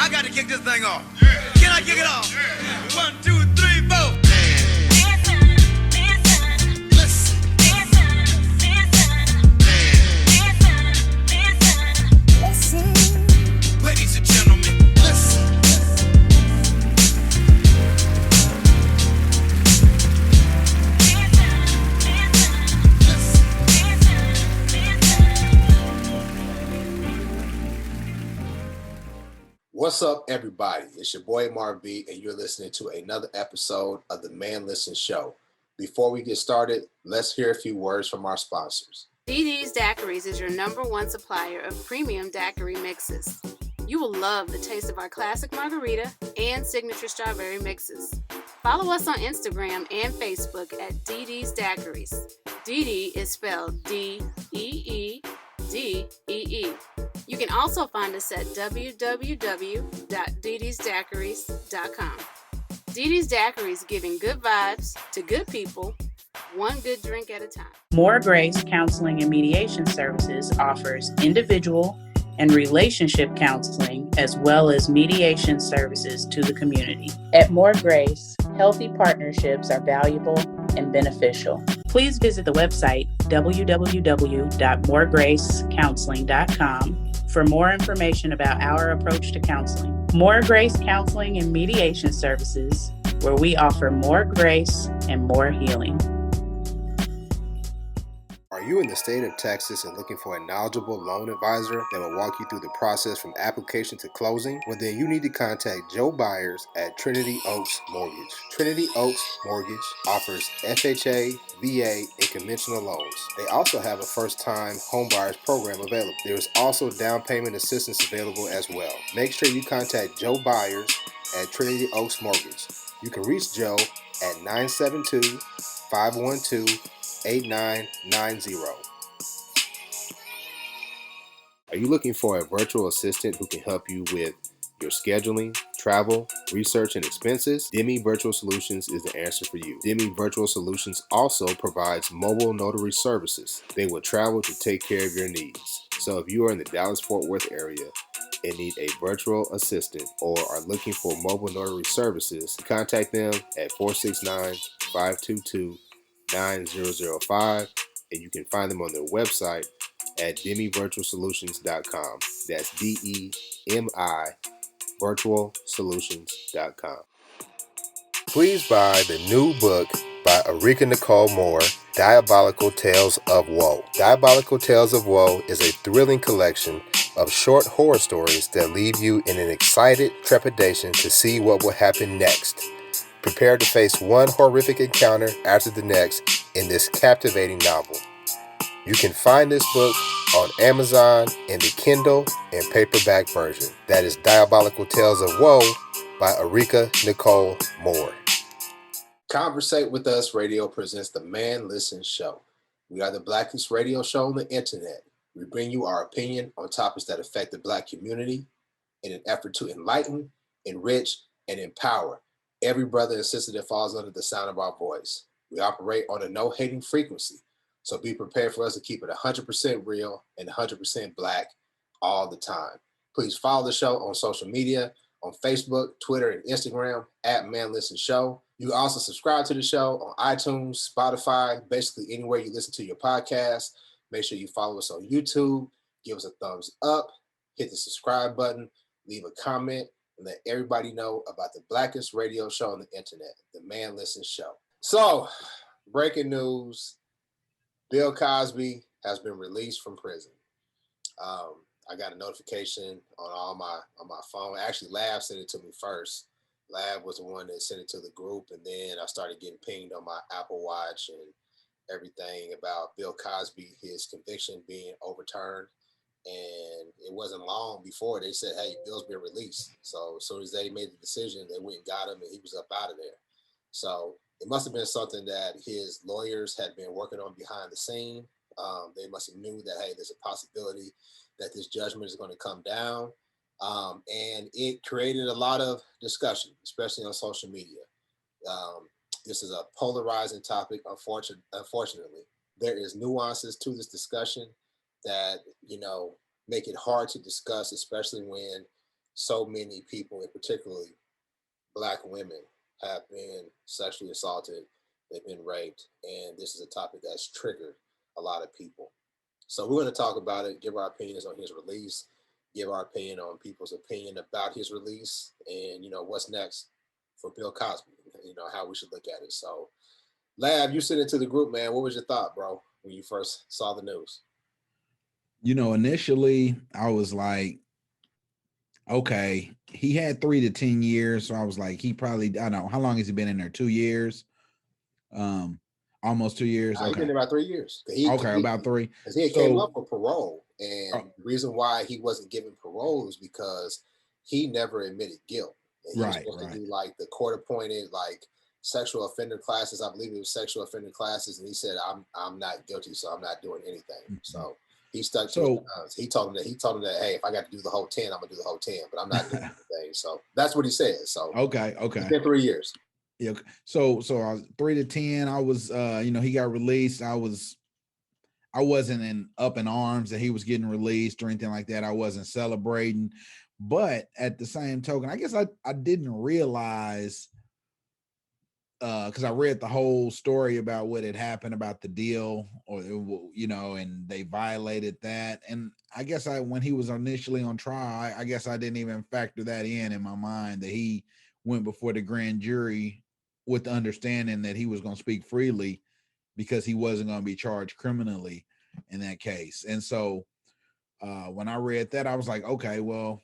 I got to kick this thing off. Can I kick it off? 1, 2, 3, 4. Ladies and gentlemen, listen. What's up, everybody? It's your boy Marv B, and you're listening to another episode of the Man Listen Show. Before we get started, let's hear a few words from our sponsors. DD's Daiquiris is your #1 supplier of premium daiquiri mixes. You will love the taste of our classic margarita and signature strawberry mixes. Follow us on Instagram and Facebook at DD's Daiquiris. DD is spelled DEEDEE. You can also find us at www.dd'sdaiquiris.com. DD's Daiquiris, giving good vibes to good people, one good drink at a time. More Grace Counseling and Mediation Services offers individual and relationship counseling as well as mediation services to the community. At More Grace, healthy partnerships are valuable and beneficial. Please visit the website www.moregracecounseling.com for more information about our approach to counseling. More Grace Counseling and Mediation Services, where we offer more grace and more healing. Are you in the state of Texas and looking for a knowledgeable loan advisor that will walk you through the process from application to closing? Well, then you need to contact Joe Byers at Trinity Oaks Mortgage. Trinity Oaks Mortgage offers FHA, VA, and conventional loans. They also have a first-time homebuyers program available. There is also down payment assistance available as well. Make sure you contact Joe Byers at Trinity Oaks Mortgage. You can reach Joe at 972-512-8990. Are you looking for a virtual assistant who can help you with your scheduling, travel, research, and expenses? Demi Virtual Solutions is the answer for you. Demi Virtual Solutions also provides mobile notary services. They will travel to take care of your needs. So if you are in the Dallas-Fort Worth area and need a virtual assistant or are looking for mobile notary services, contact them at 469-522-9005, and you can find them on their website at demivirtualsolutions.com. That's DEMI virtualsolutions.com. Please buy the new book by Arika Nicole Moore, Diabolical Tales of Woe. Diabolical Tales of Woe is a thrilling collection of short horror stories that leave you in an excited trepidation to see what will happen next. Prepare to face one horrific encounter after the next in this captivating novel. You can find this book on Amazon in the Kindle and paperback version. That is Diabolical Tales of Woe by Arika Nicole Moore. Conversate with Us Radio presents the Man Listen Show. We are the blackest radio show on the internet. We bring you our opinion on topics that affect the Black community in an effort to enlighten, enrich, and empower every brother and sister that falls under the sound of our voice. We operate on a no-hating frequency, so be prepared for us to keep it 100% real and 100% Black all the time. Please follow the show on social media, on Facebook, Twitter, and Instagram at Man Listen Show. You can also subscribe to the show on iTunes, Spotify, basically anywhere you listen to your podcast. Make sure you follow us on YouTube, give us a thumbs up, hit the subscribe button, leave a comment, and let everybody know about the blackest radio show on the internet, the Man Listen Show. So, breaking news, Bill Cosby has been released from prison. I got a notification on my phone. Actually, Lab sent it to me first. Lab was the one that sent it to the group, and then I started getting pinged on my Apple Watch and everything about Bill Cosby, his conviction being overturned. And it wasn't long before they said, hey, Bill's been released. So as soon as they made the decision, they went and got him, and he was up out of there. So it must have been something that his lawyers had been working on behind the scene. They must have knew that, hey, there's a possibility that this judgment is going to come down. And it created a lot of discussion, especially on social media. This is a polarizing topic, unfortunately. There is nuances to this discussion that, make it hard to discuss, especially when so many people, and particularly Black women, have been sexually assaulted, they've been raped, and this is a topic that's triggered a lot of people. So we're going to talk about it, give our opinions on his release, give our opinion on people's opinion about his release, and what's next for Bill Cosby. How we should look at it. So, Lab, you sent it to the group, man. What was your thought, bro, when you first saw the news? Initially I was like, okay, he had 3 to 10 years, so I was like, he probably, I don't know, how long has he been in there? 2 years, almost 2 years. He's been there about 3 years. Okay, about 3. Because he had came up for parole, and the reason why he wasn't given parole is because he never admitted guilt. And he was supposed to do like the court-appointed like sexual offender classes. I believe it was sexual offender classes, and he said, "I'm not guilty, so I'm not doing anything." Mm-hmm. So he stuck to it. He told him that, hey, if I got to do the whole 10, I'm gonna do the whole 10, but I'm not doing anything. So that's what he said. So okay, it's been 3 years. Yeah. So I was 3 to 10. I was, he got released. I wasn't in up in arms that he was getting released or anything like that. I wasn't celebrating, but at the same token, I guess I didn't realize, because I read the whole story about what had happened about the deal, or and they violated that. And I guess when he was initially on trial, I guess I didn't even factor that in my mind, that he went before the grand jury with the understanding that he was going to speak freely because he wasn't going to be charged criminally in that case. And so when I read that, I was like, okay, well,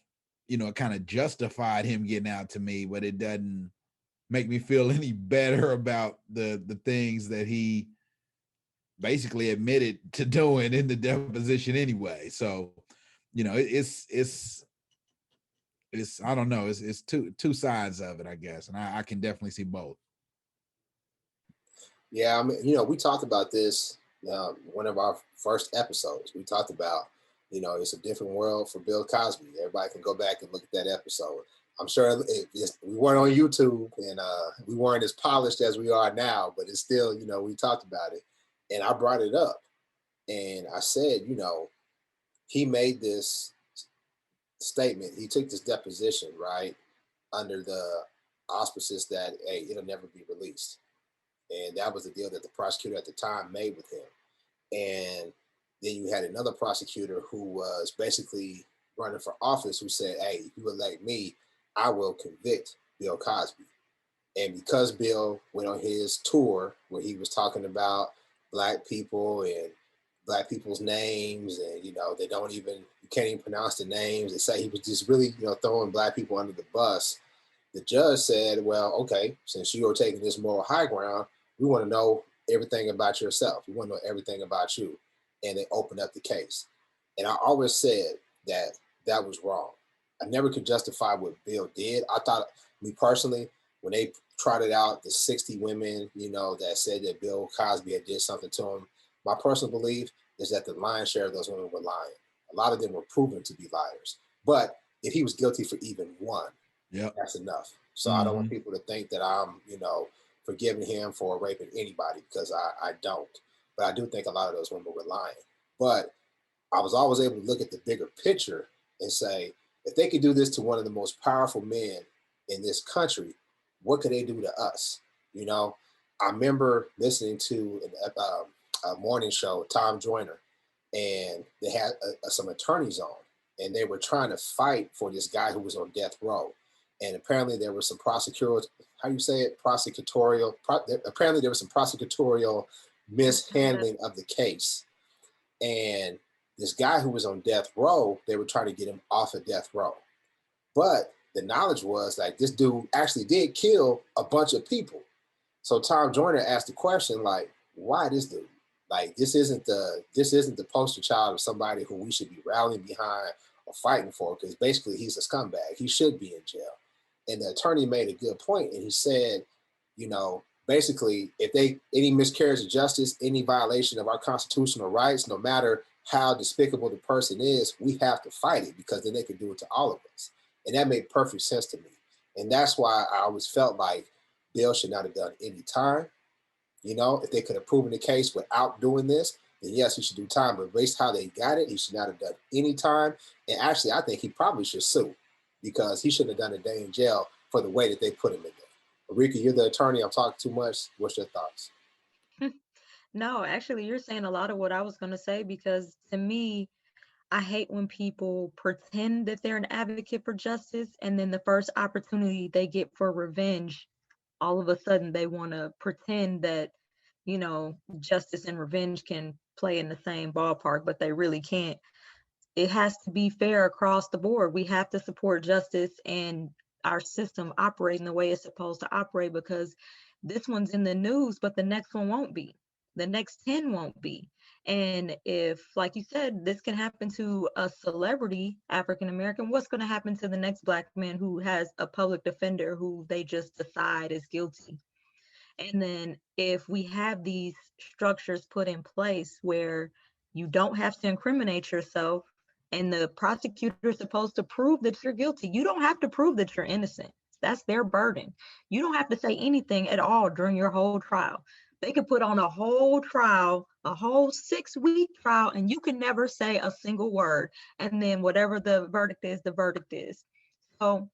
it kind of justified him getting out to me, but it doesn't make me feel any better about the things that he basically admitted to doing in the deposition anyway. So, it's I don't know, it's two sides of it, I guess, and I can definitely see both. Yeah, I mean, we talked about this one of our first episodes. We talked about, it's a different world for Bill Cosby. Everybody can go back and look at that episode. I'm sure we weren't on YouTube and we weren't as polished as we are now, but it's still, we talked about it. And I brought it up and I said, he made this statement. He took this deposition, right, under the auspices that, hey, it'll never be released. And that was the deal that the prosecutor at the time made with him. And then you had another prosecutor who was basically running for office who said, hey, if you elect me, I will convict Bill Cosby. And because Bill went on his tour where he was talking about Black people and Black people's names, and, you can't even pronounce the names. They say he was just really, throwing Black people under the bus. The judge said, well, okay, since you are taking this moral high ground, we want to know everything about yourself. We want to know everything about you. And they opened up the case. And I always said that was wrong. I never could justify what Bill did. I thought, me personally, when they trotted out the 60 women, that said that Bill Cosby had did something to him, my personal belief is that the lion's share of those women were lying. A lot of them were proven to be liars. But if he was guilty for even one, that's enough. So I don't want people to think that I'm, forgiving him for raping anybody, because I don't. But I do think a lot of those women were lying. But I was always able to look at the bigger picture and say, if they could do this to one of the most powerful men in this country, what could they do to us? I remember listening to a morning show, Tom Joyner, and they had some attorneys on, and they were trying to fight for this guy who was on death row. And apparently there was some prosecutorial mishandling of the case. And this guy who was on death row, they were trying to get him off of death row. But the knowledge was like, this dude actually did kill a bunch of people. So Tom Joyner asked the question, like, why this dude? Like, this isn't the poster child of somebody who we should be rallying behind or fighting for, because basically he's a scumbag. He should be in jail. And the attorney made a good point, and he said, basically, if any miscarriage of justice, any violation of our constitutional rights, no matter how despicable the person is, we have to fight it, because then they can do it to all of us. And that made perfect sense to me. And that's why I always felt like Bill should not have done any time. If they could have proven the case without doing this, then yes, he should do time. But based how they got it, he should not have done any time. And actually, I think he probably should sue. because he shouldn't have done a day in jail for the way that they put him in there. Rika, you're the attorney. I'm talking too much. What's your thoughts? No, actually, you're saying a lot of what I was going to say, because to me, I hate when people pretend that they're an advocate for justice, and then the first opportunity they get for revenge, all of a sudden they want to pretend that, justice and revenge can play in the same ballpark, but they really can't. It has to be fair across the board. We have to support justice and our system operating the way it's supposed to operate, because this one's in the news, but the next one won't be. The next 10 won't be. And if, like you said, this can happen to a celebrity, African American, what's going to happen to the next Black man who has a public defender who they just decide is guilty? And then if we have these structures put in place where you don't have to incriminate yourself, and the prosecutor is supposed to prove that you're guilty, you don't have to prove that you're innocent. That's their burden. You don't have to say anything at all during your whole trial. They could put on a whole trial, a whole 6-week trial, and you can never say a single word. And then whatever the verdict is, the verdict is. So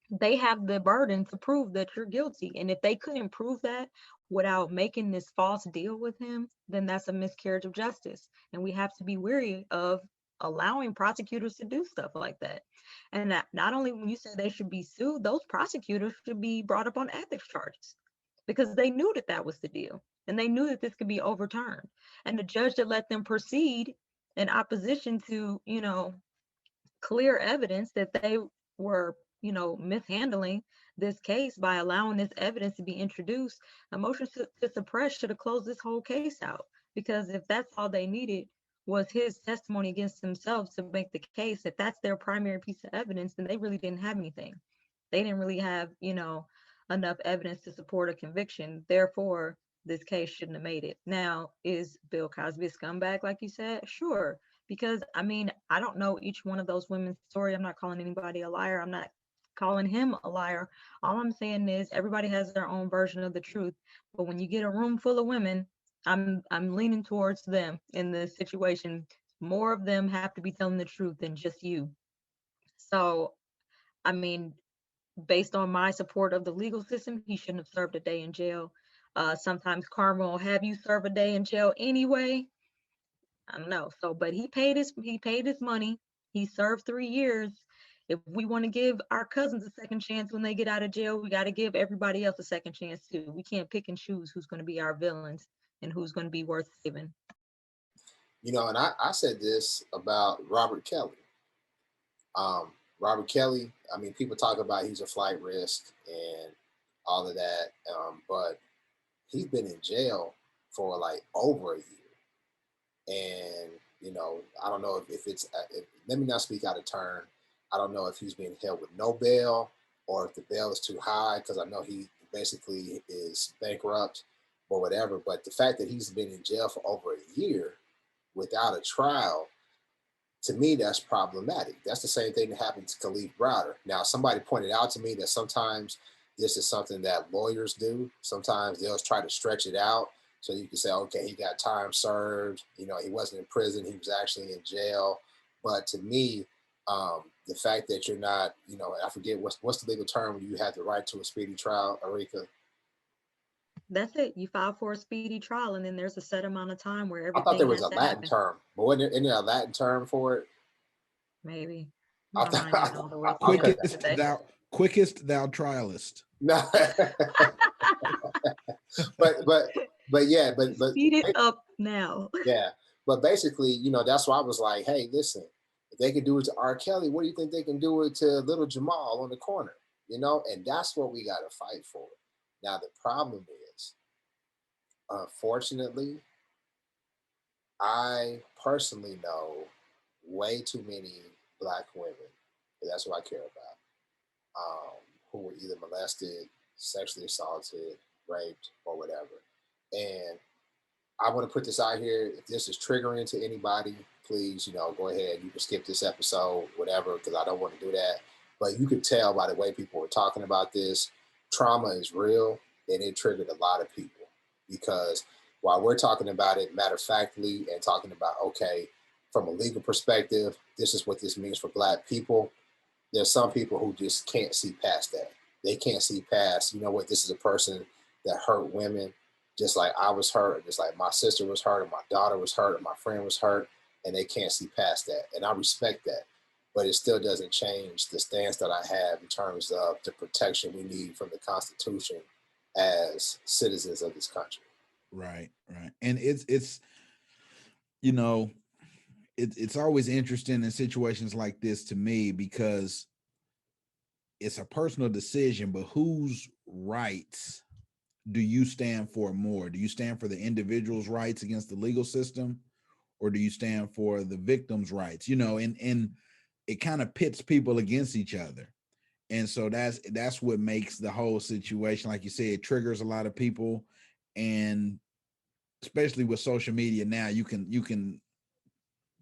they have the burden to prove that you're guilty. And if they couldn't prove that without making this false deal with him, then that's a miscarriage of justice. And we have to be wary of allowing prosecutors to do stuff like that. And that not only when you say they should be sued, those prosecutors should be brought up on ethics charges, because they knew that that was the deal. And they knew that this could be overturned. And the judge that let them proceed in opposition to, clear evidence that they were, mishandling this case by allowing this evidence to be introduced, a motion to suppress should have closed this whole case out. Because if that's all they needed was his testimony against themselves to make the case, if that's their primary piece of evidence, then they really didn't have anything. They didn't really have, enough evidence to support a conviction. Therefore, this case shouldn't have made it. Now, is Bill Cosby a scumbag, like you said? Sure. Because I don't know each one of those women's story. I'm not calling anybody a liar. I'm not calling him a liar. All I'm saying is everybody has their own version of the truth. But when you get a room full of women, I'm leaning towards them in this situation. More of them have to be telling the truth than just you. So, I mean, based on my support of the legal system, he shouldn't have served a day in jail. Sometimes karma will have you serve a day in jail anyway. I don't know. So, but he paid his money. He served 3 years. If we want to give our cousins a second chance when they get out of jail, we got to give everybody else a second chance too. We can't pick and choose who's going to be our villains and who's going to be worth saving. And I said this about Robert Kelly. Robert Kelly, people talk about he's a flight risk and all of that, but he's been in jail for like over a year. And, I don't know if it's, let me not speak out of turn. I don't know if he's being held with no bail or if the bail is too high, because I know he basically is bankrupt or whatever. But the fact that he's been in jail for over a year without a trial, to me, that's problematic. That's the same thing that happened to Khalif Browder. Now, somebody pointed out to me that sometimes this is something that lawyers do. Sometimes they'll try to stretch it out. So you can say, okay, he got time served. He wasn't in prison. He was actually in jail. But to me, the fact that you're not, I forget what's the legal term when you have the right to a speedy trial, Arika? That's it. You file for a speedy trial, and then there's a set amount of time where I thought there everything was has a to Latin happen. term, but isn't there a Latin term for it? Maybe. I My mind ain't all the way Okay. Quickest thou trialist. No. but yeah, but speed it up now. Yeah, but basically, that's why I was like, hey, listen, if they can do it to R. Kelly, what do you think they can do it to little Jamal on the corner? And that's what we got to fight for. Now the problem is, unfortunately, I personally know way too many Black women, that's what I care about, who were either molested, sexually assaulted, raped, or whatever. And I want to put this out here. If this is triggering to anybody, please, go ahead. You can skip this episode, whatever, because I don't want to do that. But you could tell by the way people were talking about this, trauma is real, and it triggered a lot of people. Because while we're talking about it matter-of-factly and talking about, okay, from a legal perspective, this is what this means for Black people, there's some people who just can't see past that. They can't see past, you know what, this is a person that hurt women just like I was hurt, just like my sister was hurt, and my daughter was hurt, and my friend was hurt, and they can't see past that. And I respect that. But it still doesn't change the stance that I have in terms of the protection we need from the Constitution as citizens of this country. Right, right. And it's you know, it's always interesting in situations like this to me because it's a personal decision, but whose rights do you stand for more? Do you stand for the individual's rights against the legal system, or do you stand for the victim's rights? And it kind of pits people against each other. And so that's what makes the whole situation, like you said, it triggers a lot of people. And especially with social media now, you can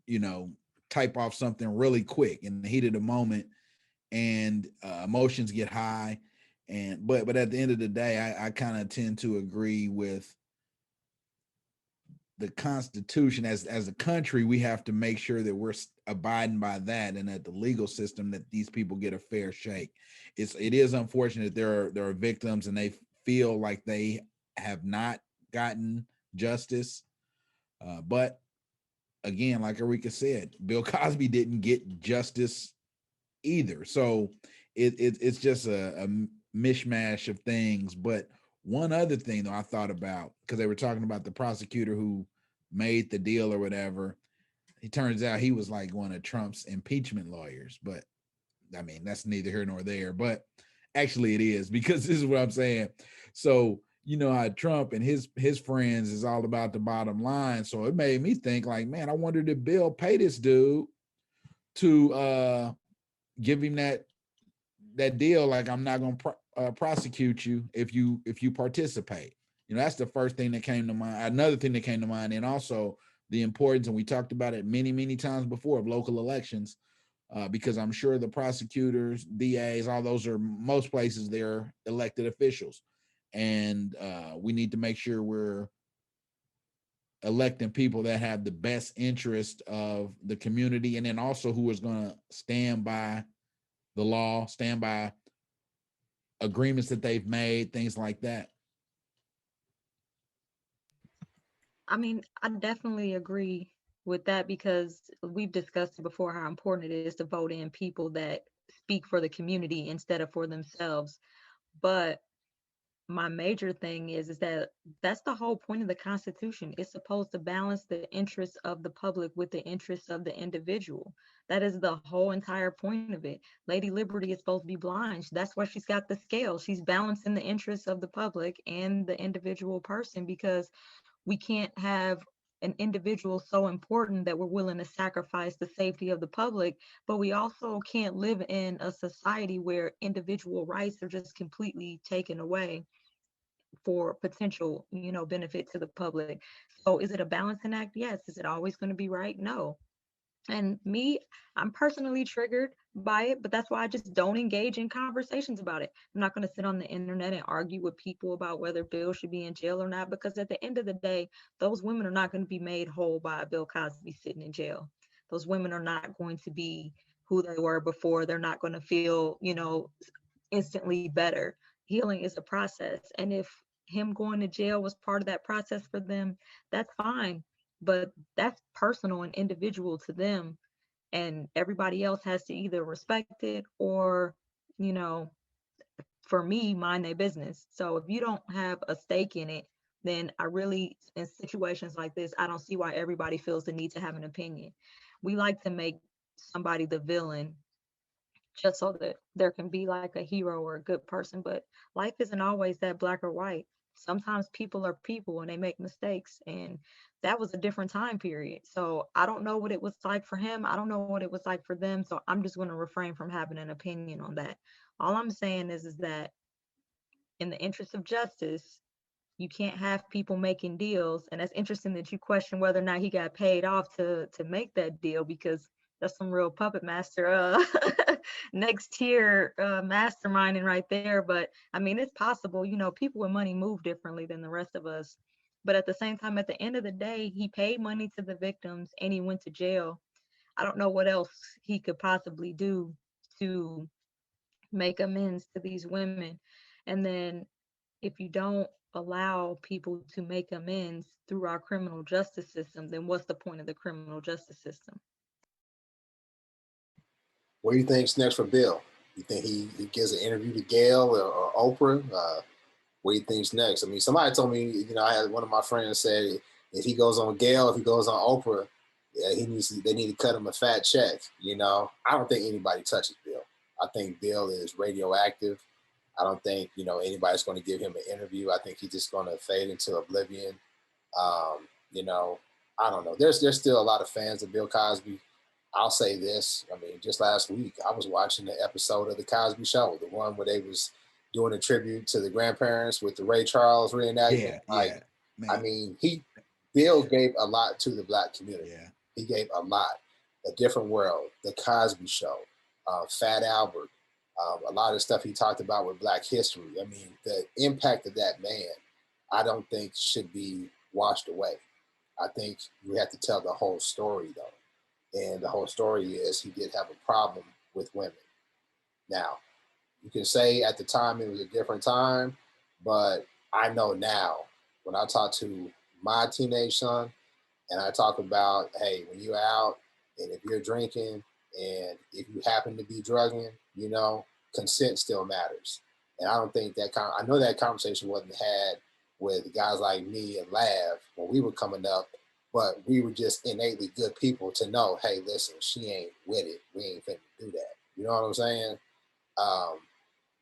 you know type off something really quick in the heat of the moment, and emotions get high. And but at the end of the day, I kind of tend to agree with the Constitution. As a country, we have to make sure that we're abiding by that, and that the legal system, that these people get a fair shake. It is unfortunate there are victims and they feel like they have not gotten justice. But again, like Erika said, Bill Cosby didn't get justice either. So it's just a mishmash of things. But one other thing though I thought about, because they were talking about the prosecutor who made the deal or whatever. It turns out he was like one of Trump's impeachment lawyers. But I mean, that's neither here nor there. But actually it is, because this is what I'm saying. So you know how Trump and his friends is all about the bottom line. So it made me think like, man, I wonder did Bill pay this dude to give him that deal, like, I'm not going to prosecute you if you participate. That's the first thing that came to mind. Another thing that came to mind, and also the importance, and we talked about it many times before, of local elections, because I'm sure the prosecutors, DAs, all those are, most places, they're elected officials, and we need to make sure we're electing people that have the best interest of the community, and then also who is going to stand by the law, stand by agreements that they've made, things like that. I mean, I definitely agree with that because we've discussed before how important it is to vote in people that speak for the community instead of for themselves. But my major thing is that that's the whole point of the Constitution. It's supposed to balance the interests of the public with the interests of the individual. That is the whole entire point of it. Lady Liberty is supposed to be blind. That's why she's got the scale. She's balancing the interests of the public and the individual person, because we can't have an individual so important that we're willing to sacrifice the safety of the public, but we also can't live in a society where individual rights are just completely taken away for potential, benefit to the public. So is it a balancing act? Yes. Is it always going to be right? No. And me, I'm personally triggered by it, but that's why I just don't engage in conversations about it. I'm not going to sit on the internet and argue with people about whether Bill should be in jail or not, because at the end of the day, those women are not going to be made whole by Bill Cosby sitting in jail. Those women are not going to be who they were before. They're not going to feel, instantly better. Healing is a process. And if him going to jail was part of that process for them, that's fine. But that's personal and individual to them. And everybody else has to either respect it or, you know, for me, mind their business. So if you don't have a stake in it, then I really, in situations like this, I don't see why everybody feels the need to have an opinion. We like to make somebody the villain just so that there can be like a hero or a good person. But life isn't always that black or white. Sometimes people are people and they make mistakes. And that was a different time period. So I don't know what it was like for him. I don't know what it was like for them. So I'm just going to refrain from having an opinion on that. All I'm saying is that in the interest of justice, you can't have people making deals. And that's interesting that you question whether or not he got paid off to make that deal, because that's some real puppet master next tier masterminding right there. But I mean, it's possible, people with money move differently than the rest of us. But at the same time, at the end of the day, he paid money to the victims and he went to jail. I don't know what else he could possibly do to make amends to these women. And then if you don't allow people to make amends through our criminal justice system, then what's the point of the criminal justice system? What do you think's next for Bill? You think he gives an interview to Gail or Oprah? What do you think's next? I mean, somebody told me, I had one of my friends say if he goes on Gail, if he goes on Oprah, yeah, they need to cut him a fat check. I don't think anybody touches Bill. I think Bill is radioactive. I don't think anybody's going to give him an interview. I think he's just going to fade into oblivion. Um, you know, I don't know. There's still a lot of fans of Bill Cosby. I'll say this. I mean, just last week I was watching the episode of the Cosby Show, the one where they was doing a tribute to the grandparents with the Ray Charles reenactment. Yeah, man. I mean, Bill gave a lot to the Black community. Yeah. He gave a lot. A Different World, the Cosby Show, Fat Albert, a lot of stuff he talked about with Black history. I mean, the impact of that man, I don't think should be washed away. I think you have to tell the whole story, though. And the whole story is he did have a problem with women. Now, you can say at the time it was a different time, but I know now when I talk to my teenage son and I talk about, hey, when you're out and if you're drinking and if you happen to be drugging, consent still matters. And I don't think I know that conversation wasn't had with guys like me and Lav when we were coming up, but we were just innately good people to know, hey, listen, she ain't with it. We ain't finna do that. You know what I'm saying?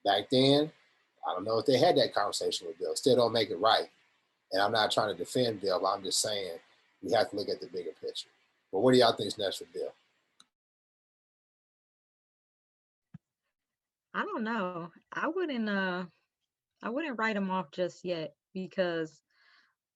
Back then, I don't know if they had that conversation with Bill. Still don't make it right. And I'm not trying to defend Bill, but I'm just saying we have to look at the bigger picture. But what do y'all think is next for Bill? I don't know. I wouldn't write him off just yet, because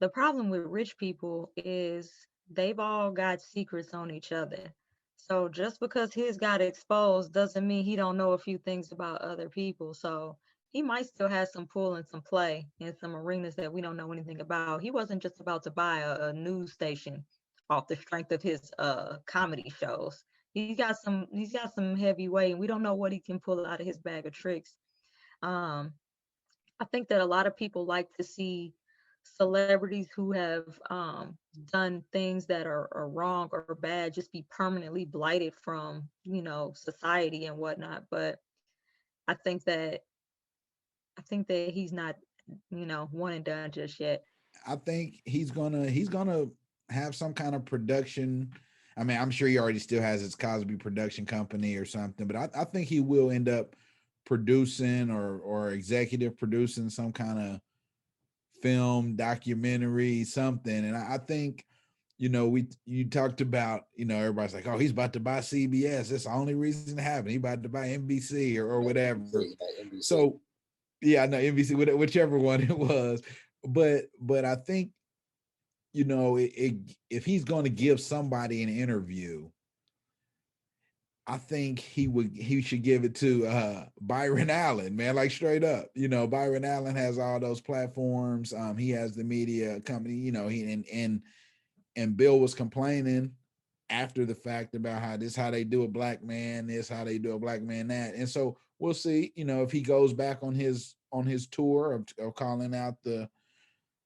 the problem with rich people is they've all got secrets on each other. So just because his got exposed doesn't mean he don't know a few things about other people. So he might still have some pull and some play in some arenas that we don't know anything about. He wasn't just about to buy a news station off the strength of his comedy shows. He's got some heavy weight, and we don't know what he can pull out of his bag of tricks. Um, I think that a lot of people like to see celebrities who have done things that are wrong or bad just be permanently blighted from, society and whatnot. But I think that he's not, one and done just yet. I think he's gonna have some kind of production. I mean, I'm sure he already still has his Cosby production company or something, but I think he will end up producing or executive producing some kind of film, documentary, something. And I think, you talked about, everybody's like, oh, he's about to buy CBS. That's the only reason it happened. He's about to buy NBC or whatever. NBC. So yeah, no, NBC, whichever one it was. But I think, if he's going to give somebody an interview, I think he should give it to Byron Allen, man, like straight up. Byron Allen has all those platforms. He has the media company, and Bill was complaining after the fact about how they do a black man this, how they do a black man that. And so we'll see, if he goes back on his tour of calling out the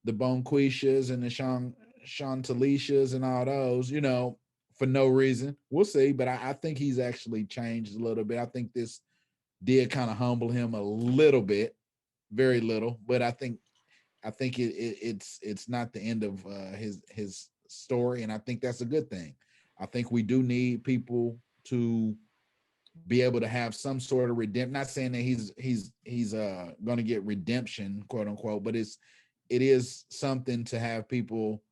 Bonquishas and the Chantalicias and all those, for no reason. We'll see. But I think he's actually changed a little bit. I think this did kind of humble him a little bit, very little. But I think it's not the end of his story, and I think that's a good thing. I think we do need people to be able to have some sort of redemption. Not saying that he's going to get redemption, quote unquote, but it is something to have people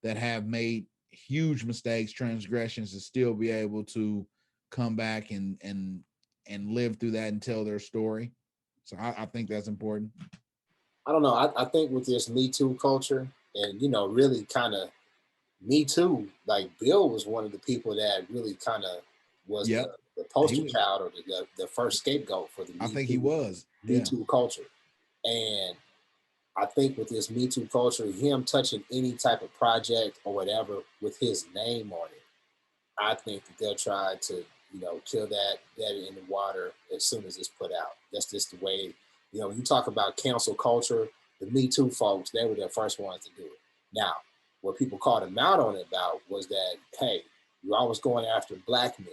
that have made huge mistakes, transgressions, to still be able to come back and live through that and tell their story. So I think that's important. I don't know. I think with this Me Too culture and, really kind of Me Too, like Bill was one of the people that really kind of was the poster child or the first scapegoat for the Me I think Too, he was. Me Too culture. And I think with this Me Too culture, him touching any type of project or whatever with his name on it, I think that they'll try to kill that in the water as soon as it's put out. That's just the way, when you talk about cancel culture, the Me Too folks, they were the first ones to do it. Now, what people called him out on it about was that, hey, you're always going after black men.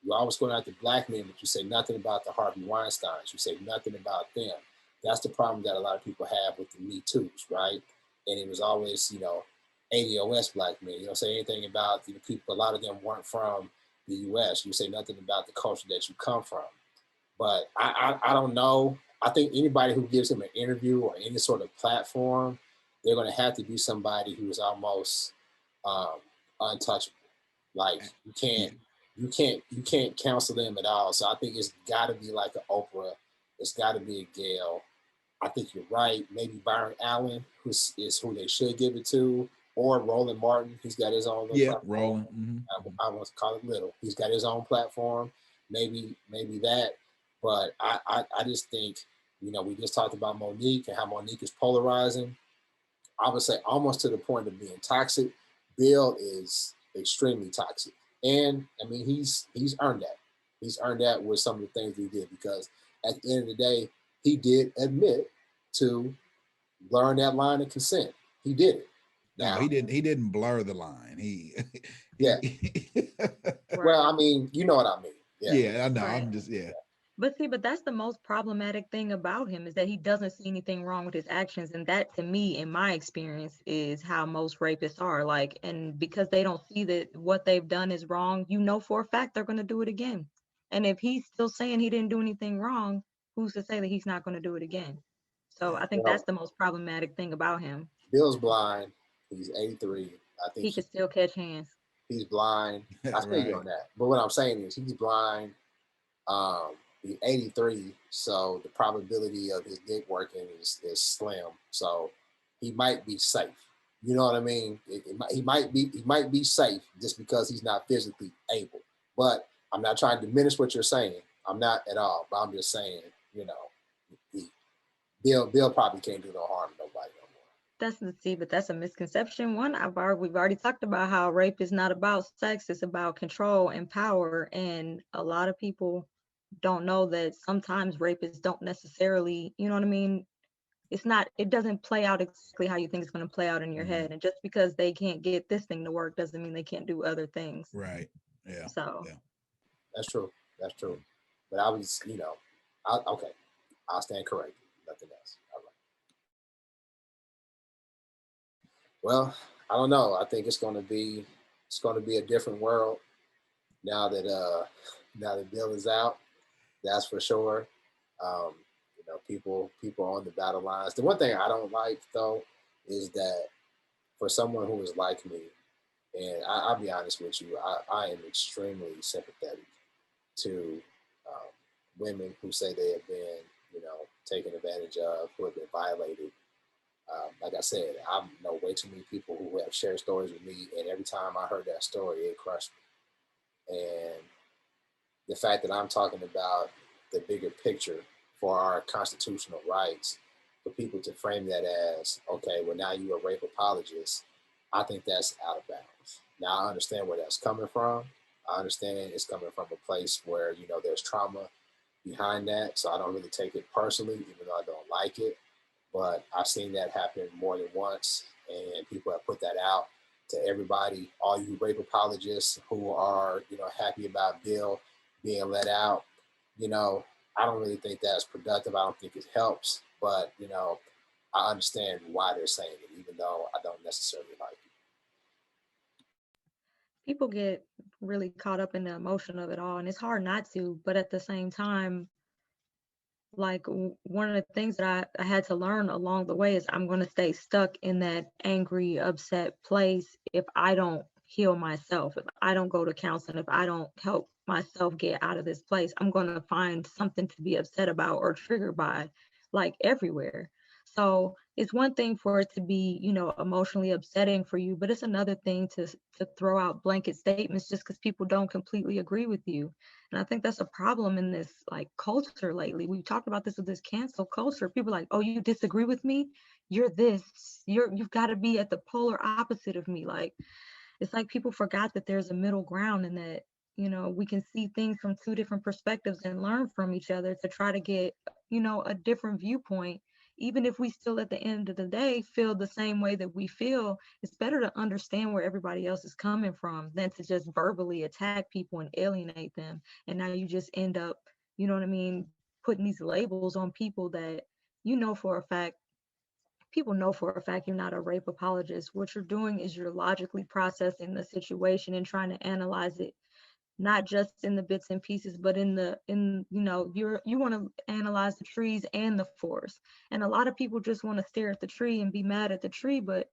You're always going after black men, but you say nothing about the Harvey Weinsteins. You say nothing about them. That's the problem that a lot of people have with the Me Too's, right? And it was always, ADOS black men. You don't say anything about the people. A lot of them weren't from the U.S. You say nothing about the culture that you come from. But I don't know. I think anybody who gives him an interview or any sort of platform, they're going to have to be somebody who is almost untouchable. Like you can't counsel them at all. So I think it's got to be like an Oprah. It's got to be a Gail. I think you're right. Maybe Byron Allen, is who they should give it to, or Roland Martin. He's got his own little platform. Roland. Mm-hmm. I want to call it little. He's got his own platform. Maybe that. But I just think, we just talked about Monique and how Monique is polarizing. I would say almost to the point of being toxic. Bill is extremely toxic. And I mean, he's earned that. He's earned that with some of the things he did, because at the end of the day, he did admit to blurring that line of consent. He did it. Now, no, he didn't. He didn't blur the line. Yeah. Well, I mean, you know what I mean. Yeah, I know. Right. I'm just But that's the most problematic thing about him, is that he doesn't see anything wrong with his actions. And that, to me, in my experience, is how most rapists are. Like, and because they don't see that what they've done is wrong, for a fact they're going to do it again. And if he's still saying he didn't do anything wrong, who's to say that he's not going to do it again? So I think that's the most problematic thing about him. Bill's blind. He's 83. I think he can still catch hands. He's blind. I feel you on that. But what I'm saying is he's blind. He's 83, so the probability of his dick working is slim. So he might be safe. You know what I mean? He might be safe just because he's not physically able. But I'm not trying to diminish what you're saying. I'm not at all. But I'm just saying, Bill probably can't do no harm to nobody no more. But that's a misconception. We've already talked about how rape is not about sex; it's about control and power. And a lot of people don't know that sometimes rapists don't necessarily, you know what I mean? It doesn't play out exactly how you think it's going to play out in your head. And just because they can't get this thing to work doesn't mean they can't do other things. Right. Yeah. So. Yeah. That's true. But I was, okay. I'll stand corrected. Nothing else. All right. Well, I don't know. I think it's going to be a different world now that Bill is out. That's for sure. People on the battle lines. The one thing I don't like, though, is that for someone who is like me, and I'll be honest with you, I am extremely sympathetic to women who say they have been, taken advantage of, who have been violated. Like I said, I know way too many people who have shared stories with me, and every time I heard that story, it crushed me. And the fact that I'm talking about the bigger picture for our constitutional rights, for people to frame that as, okay, well, now you're a rape apologist, I think that's out of bounds. Now, I understand where that's coming from. I understand it's coming from a place where, there's trauma behind that. So I don't really take it personally, even though I don't like it. But I've seen that happen more than once. And people have put that out to everybody, all you rape apologists who are, happy about Bill being let out. I don't really think that's productive. I don't think it helps. But, I understand why they're saying it, even though I don't necessarily like it. People get really caught up in the emotion of it all, and it's hard not to. But at the same time, like, one of the things that I had to learn along the way is I'm going to stay stuck in that angry, upset place if I don't heal myself, if I don't go to counseling, if I don't help myself get out of this place. I'm going to find something to be upset about or triggered by, like, everywhere. So it's one thing for it to be, emotionally upsetting for you, but it's another thing to throw out blanket statements just because people don't completely agree with you. And I think that's a problem in this, like, culture lately. We talked about this with this cancel culture. People are like, oh, you disagree with me? You're this. You've got to be at the polar opposite of me. Like, it's like people forgot that there's a middle ground, and that, we can see things from two different perspectives and learn from each other to try to get, a different viewpoint. Even if we still at the end of the day feel the same way that we feel, it's better to understand where everybody else is coming from than to just verbally attack people and alienate them. And now you just end up, you know what I mean, putting these labels on people that for a fact, people know for a fact you're not a rape apologist. What you're doing is you're logically processing the situation and trying to analyze it, not just in the bits and pieces, but you want to analyze the trees and the forest. And a lot of people just want to stare at the tree and be mad at the tree, but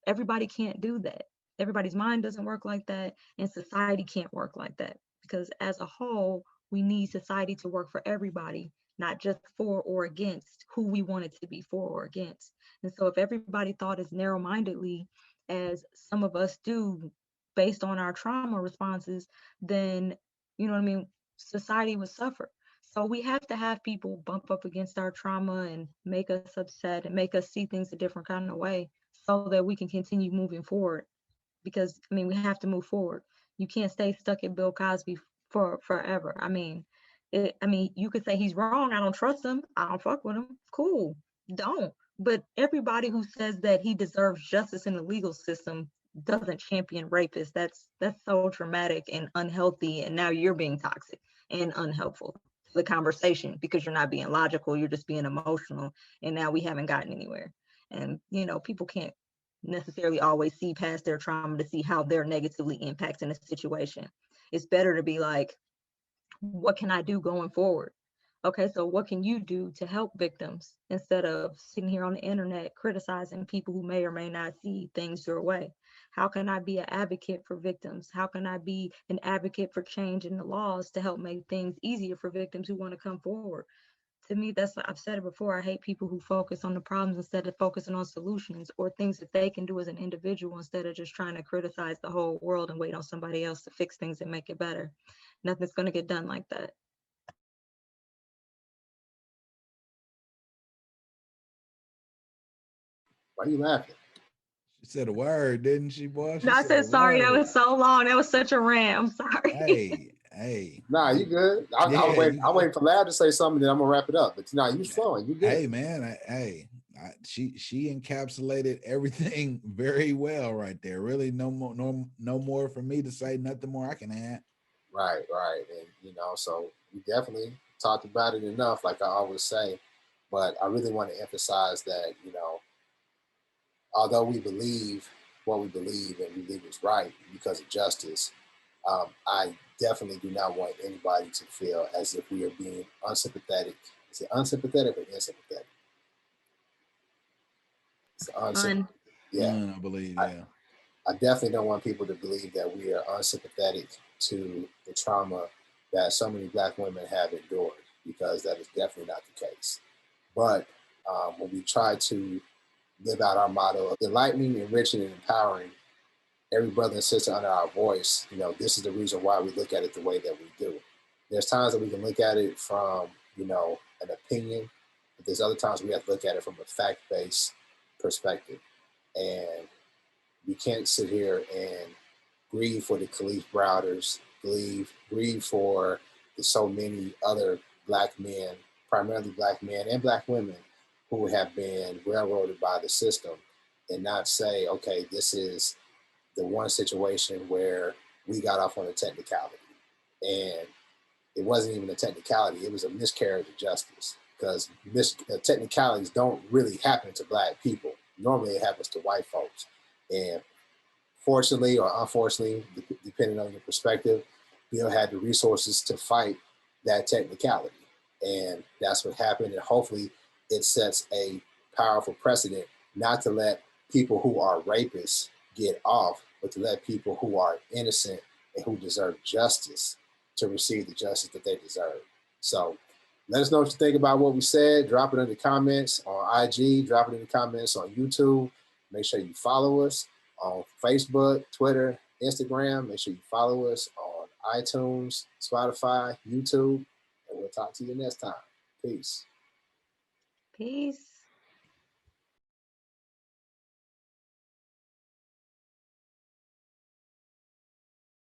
everybody can't do that. Everybody's mind doesn't work like that, and society can't work like that, because as a whole, we need society to work for everybody, not just for or against who we want it to be for or against. And so if everybody thought as narrow-mindedly as some of us do based on our trauma responses, then society would suffer. So we have to have people bump up against our trauma and make us upset and make us see things a different kind of way so that we can continue moving forward. Because we have to move forward. You can't stay stuck at Bill Cosby for forever. You could say he's wrong. I don't trust him. I don't fuck with him. Cool. Don't. But everybody who says that he deserves justice in the legal system doesn't champion rapists. That's so traumatic and unhealthy. And now you're being toxic and unhelpful to the conversation because you're not being logical. You're just being emotional. And now we haven't gotten anywhere. And people can't necessarily always see past their trauma to see how they're negatively impacting a situation. It's better to be like, what can I do going forward? Okay, so what can you do to help victims instead of sitting here on the internet criticizing people who may or may not see things your way? How can I be an advocate for victims? How can I be an advocate for change in the laws to help make things easier for victims who want to come forward? To me, I've said it before, I hate people who focus on the problems instead of focusing on solutions or things that they can do as an individual instead of just trying to criticize the whole world and wait on somebody else to fix things and make it better. Nothing's going to get done like that. Why are you laughing? She said a word, didn't she, boy? She I said, a sorry, that word. was so long. That was such a rant. I'm sorry. Hey. Nah, you good. I'm waiting for Lab to say something, then I'm gonna wrap it up. But you flowing. You good. Hey, man. She encapsulated everything very well right there. Really, no more for me to say. Nothing more I can add. Right. And so we definitely talked about it enough, like I always say. But I really want to emphasize that, although we believe what we believe and we believe is right because of justice, I definitely do not want anybody to feel as if we are being unsympathetic. Is it unsympathetic or insympathetic? It's unsympathetic. Yeah. I believe, yeah. I definitely don't want people to believe that we are unsympathetic to the trauma that so many Black women have endured, because that is definitely not the case. But when we try to live out our motto of enlightening, enriching, and empowering every brother and sister under our voice, this is the reason why we look at it the way that we do. There's times that we can look at it from, an opinion, but there's other times we have to look at it from a fact-based perspective. And we can't sit here and grieve for the Khalif Browders, grieve for the so many other Black men, primarily Black men and Black women, who have been railroaded by the system, and not say, okay, this is the one situation where we got off on a technicality. And it wasn't even a technicality, it was a miscarriage of justice, because technicalities don't really happen to Black people. Normally it happens to white folks. And fortunately or unfortunately, depending on your perspective, Bill had the resources to fight that technicality. And that's what happened. And hopefully it sets a powerful precedent not to let people who are rapists get off, but to let people who are innocent and who deserve justice to receive the justice that they deserve. So let us know what you think about what we said. Drop it in the comments on IG, drop it in the comments on YouTube. Make sure you follow us on Facebook, Twitter, Instagram. Make sure you follow us on iTunes, Spotify, YouTube, and we'll talk to you next time. Peace. Peace.